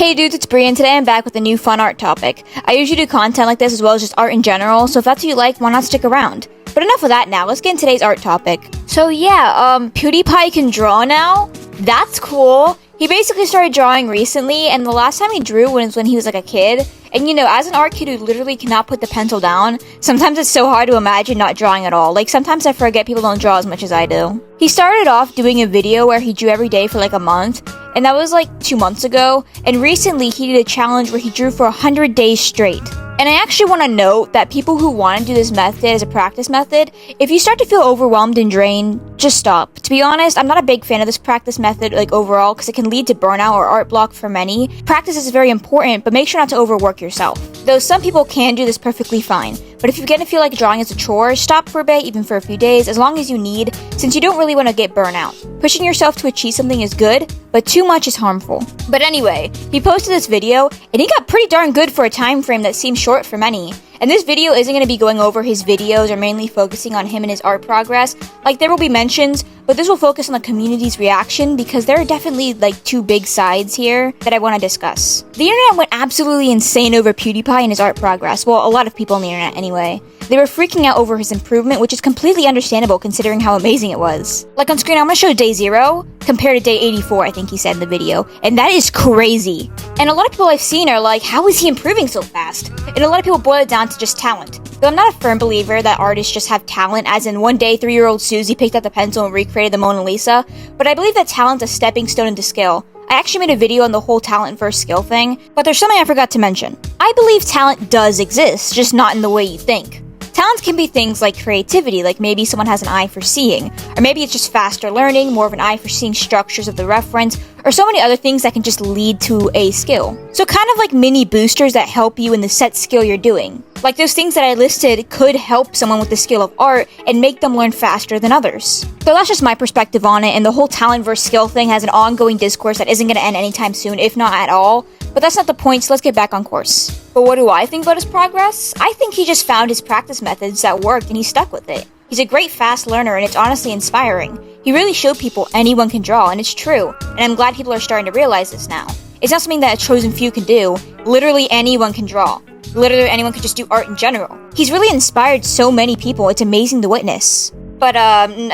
Hey dudes, it's Bree, and today I'm back with a new fun art topic. I usually do content like this as well as just art in general, so if that's what you like, why not stick around? But enough of that now, let's get into today's art topic. So yeah, PewDiePie can draw now. That's cool. He basically started drawing recently, and the last time he drew was when he was like a kid. And you know, as an art kid who literally cannot put the pencil down, sometimes it's so hard to imagine not drawing at all. Like, sometimes I forget people don't draw as much as I do. He started off doing a video where he drew every day for like a month, and that was like 2 months ago. And recently, he did a challenge where he drew for 100 days straight. And I actually want to note that people who want to do this method as a practice method, if you start to feel overwhelmed and drained, just stop. To be honest, I'm not a big fan of this practice method like overall because it can lead to burnout or art block for many. Practice is very important, but make sure not to overwork yourself. Though some people can do this perfectly fine. But if you're gonna feel like drawing is a chore, stop for a bit, even for a few days, as long as you need, since you don't really want to get burnt out. Pushing yourself to achieve something is good, but too much is harmful. But anyway, he posted this video, and he got pretty darn good for a time frame that seems short for many. And this video isn't going to be going over his videos or mainly focusing on him and his art progress. Like, there will be mentions, but this will focus on the community's reaction because there are definitely like two big sides here that I want to discuss. The internet went absolutely insane over PewDiePie and his art progress. Well, a lot of people on the internet anyway. They were freaking out over his improvement, which is completely understandable considering how amazing it was. Like, on screen, I'm going to show day 0 compared to day 84, I think he said in the video. And that is crazy. And a lot of people I've seen are like, how is he improving so fast? And a lot of people boil it down to just talent. Though I'm not a firm believer that artists just have talent, as in one day 3-year-old Susie picked up the pencil and recreated the Mona Lisa, but I believe that talent's a stepping stone into skill. I actually made a video on the whole talent versus skill thing, but there's something I forgot to mention. I believe talent does exist, just not in the way you think. Talents can be things like creativity, like maybe someone has an eye for seeing, or maybe it's just faster learning, more of an eye for seeing structures of the reference, or so many other things that can just lead to a skill. So kind of like mini boosters that help you in the set skill you're doing. Like those things that I listed could help someone with the skill of art and make them learn faster than others. So that's just my perspective on it, and the whole talent versus skill thing has an ongoing discourse that isn't going to end anytime soon, if not at all. But that's not the point, so let's get back on course. But what do I think about his progress? I think he just found his practice methods that worked and he stuck with it. He's a great fast learner and it's honestly inspiring. He really showed people anyone can draw, and it's true. And I'm glad people are starting to realize this now. It's not something that a chosen few can do. Literally anyone can draw. Literally anyone can just do art in general. He's really inspired so many people, it's amazing to witness. But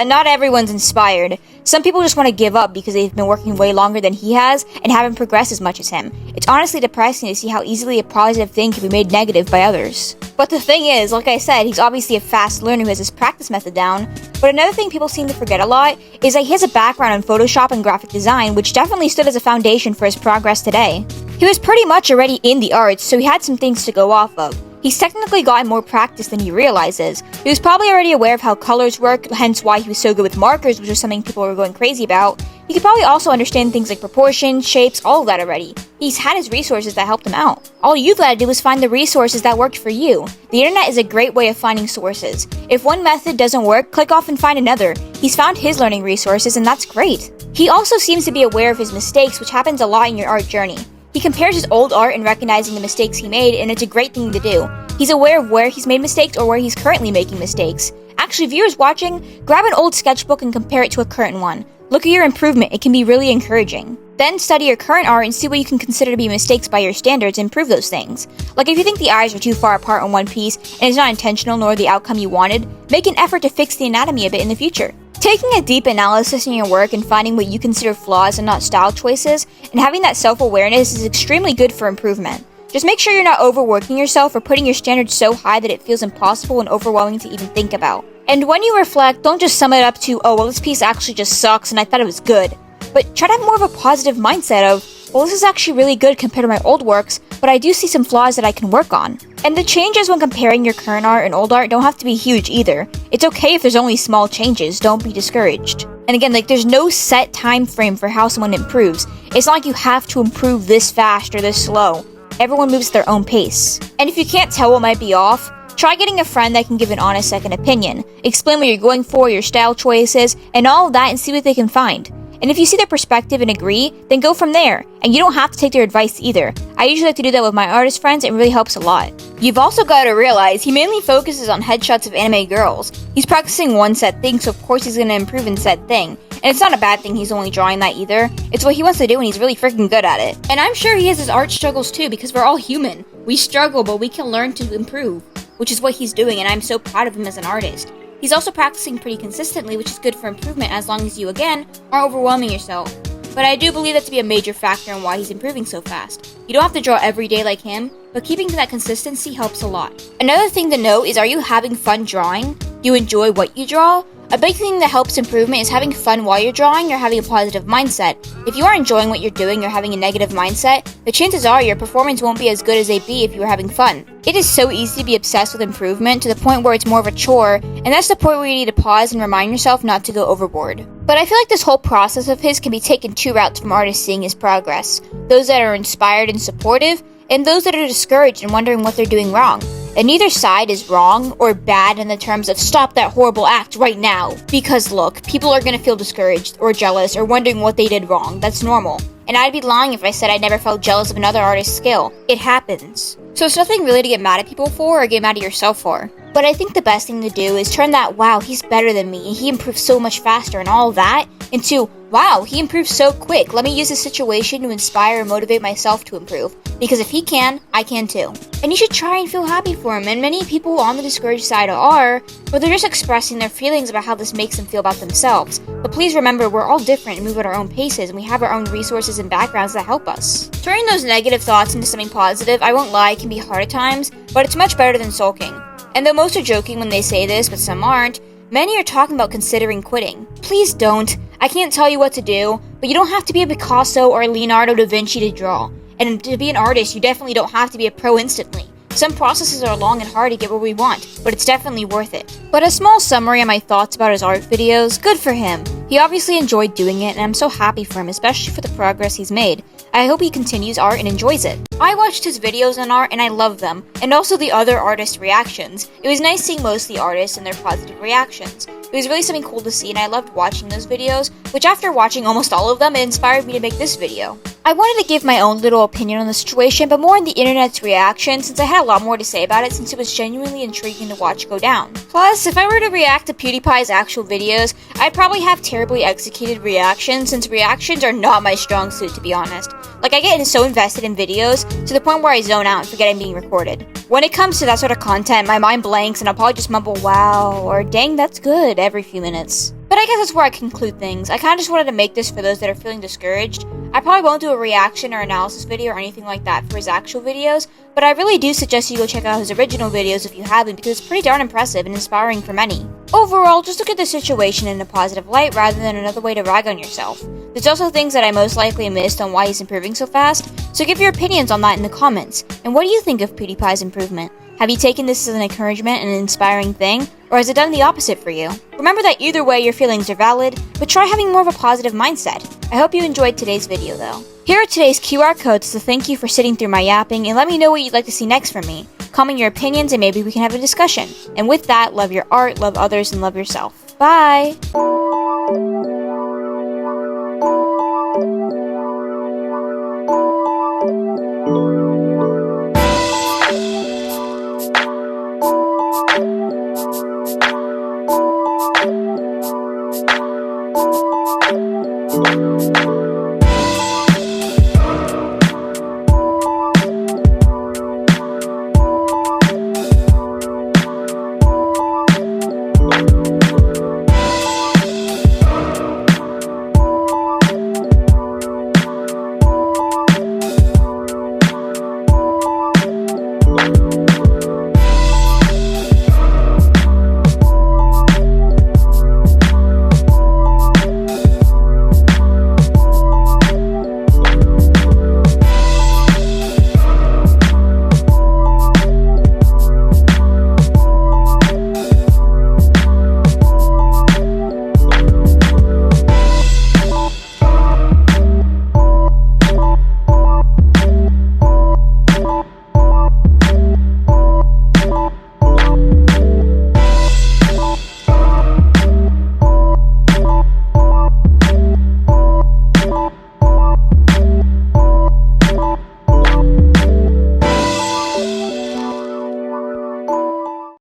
not everyone's inspired. Some people just want to give up because they've been working way longer than he has and haven't progressed as much as him. It's honestly depressing to see how easily a positive thing can be made negative by others. But the thing is, like I said, he's obviously a fast learner who has his practice method down. But another thing people seem to forget a lot is that he has a background in Photoshop and graphic design, which definitely stood as a foundation for his progress today. He was pretty much already in the arts, so he had some things to go off of. He's technically gotten more practice than he realizes. He was probably already aware of how colors work, hence why he was so good with markers, which was something people were going crazy about. He could probably also understand things like proportions, shapes, all of that already. He's had his resources that helped him out. All you've got to do is find the resources that worked for you. The internet is a great way of finding sources. If one method doesn't work, click off and find another. He's found his learning resources, and that's great. He also seems to be aware of his mistakes, which happens a lot in your art journey. He compares his old art and recognizing the mistakes he made, and it's a great thing to do. He's aware of where he's made mistakes or where he's currently making mistakes. Actually, viewers watching, grab an old sketchbook and compare it to a current one. Look at your improvement, it can be really encouraging. Then study your current art and see what you can consider to be mistakes by your standards and improve those things. Like if you think the eyes are too far apart on one piece and it's not intentional nor the outcome you wanted, make an effort to fix the anatomy a bit in the future. Taking a deep analysis in your work and finding what you consider flaws and not style choices, and having that self-awareness is extremely good for improvement. Just make sure you're not overworking yourself or putting your standards so high that it feels impossible and overwhelming to even think about. And when you reflect, don't just sum it up to, oh, well, this piece actually just sucks and I thought it was good. But try to have more of a positive mindset of, well, this is actually really good compared to my old works, but I do see some flaws that I can work on. And the changes when comparing your current art and old art don't have to be huge either. It's okay if there's only small changes, don't be discouraged. And again, like, there's no set time frame for how someone improves. It's not like you have to improve this fast or this slow. Everyone moves at their own pace. And if you can't tell what might be off, try getting a friend that can give an honest second opinion. Explain what you're going for, your style choices, and all of that, and see what they can find. And if you see their perspective and agree, then go from there. And you don't have to take their advice either. I usually like to do that with my artist friends, and it really helps a lot. You've also got to realize he mainly focuses on headshots of anime girls. He's practicing one set thing, so of course he's going to improve in said thing. And it's not a bad thing he's only drawing that either. It's what he wants to do and he's really freaking good at it. And I'm sure he has his art struggles too, because we're all human. We struggle, but we can learn to improve, which is what he's doing, and I'm so proud of him as an artist. He's also practicing pretty consistently, which is good for improvement as long as you, again, are overwhelming yourself. But I do believe that to be a major factor in why he's improving so fast. You don't have to draw every day like him, but keeping to that consistency helps a lot. Another thing to note is, are you having fun drawing? Do you enjoy what you draw? A big thing that helps improvement is having fun while you're drawing or having a positive mindset. If you are enjoying what you're doing or having a negative mindset, the chances are your performance won't be as good as they'd be if you were having fun. It is so easy to be obsessed with improvement to the point where it's more of a chore, and that's the point where you need to pause and remind yourself not to go overboard. But I feel like this whole process of his can be taken two routes from artists seeing his progress. Those that are inspired and supportive, and those that are discouraged and wondering what they're doing wrong. And neither side is wrong or bad in the terms of stop that horrible act right now. Because look, people are gonna feel discouraged or jealous or wondering what they did wrong. That's normal. And I'd be lying if I said I never felt jealous of another artist's skill. It happens. So it's nothing really to get mad at people for or get mad at yourself for. But I think the best thing to do is turn that, wow, he's better than me, he improved so much faster and all that, into, wow, he improved so quick, let me use this situation to inspire and motivate myself to improve. Because if he can, I can too. And you should try and feel happy for him, and many people on the discouraged side are, but they're just expressing their feelings about how this makes them feel about themselves. But please remember, we're all different and move at our own paces, and we have our own resources and backgrounds that help us. Turning those negative thoughts into something positive, I won't lie, can be hard at times, but it's much better than sulking. And though most are joking when they say this, but some aren't, many are talking about considering quitting. Please don't. I can't tell you what to do, but you don't have to be a Picasso or a Leonardo da Vinci to draw. And to be an artist, you definitely don't have to be a pro instantly. Some processes are long and hard to get where we want, but it's definitely worth it. But a small summary on my thoughts about his art videos, good for him. He obviously enjoyed doing it, and I'm so happy for him, especially for the progress he's made. I hope he continues art and enjoys it. I watched his videos on art and I love them, and also the other artists' reactions. It was nice seeing most of the artists and their positive reactions. It was really something cool to see, and I loved watching those videos, which after watching almost all of them, it inspired me to make this video. I wanted to give my own little opinion on the situation, but more on the internet's reaction, since I had a lot more to say about it, since it was genuinely intriguing to watch go down. Plus, if I were to react to PewDiePie's actual videos, I'd probably have terribly executed reactions, since reactions are not my strong suit, to be honest. Like, I get so invested in videos, to the point where I zone out and forget I'm being recorded. When it comes to that sort of content, my mind blanks and I'll probably just mumble, wow, or dang, that's good, every few minutes. But I guess that's where I conclude things. I kinda just wanted to make this for those that are feeling discouraged. I probably won't do a reaction or analysis video or anything like that for his actual videos, but I really do suggest you go check out his original videos if you haven't, because it's pretty darn impressive and inspiring for many. Overall, just look at the situation in a positive light rather than another way to rag on yourself. There's also things that I most likely missed on why he's improving so fast, so give your opinions on that in the comments. And what do you think of PewDiePie's improvement? Have you taken this as an encouragement and an inspiring thing, or has it done the opposite for you? Remember that either way your feelings are valid, but try having more of a positive mindset. I hope you enjoyed today's video though. Here are today's QR codes to thank you for sitting through my yapping, and let me know what you'd like to see next from me. Comment your opinions and maybe we can have a discussion. And with that, love your art, love others, and love yourself. Bye!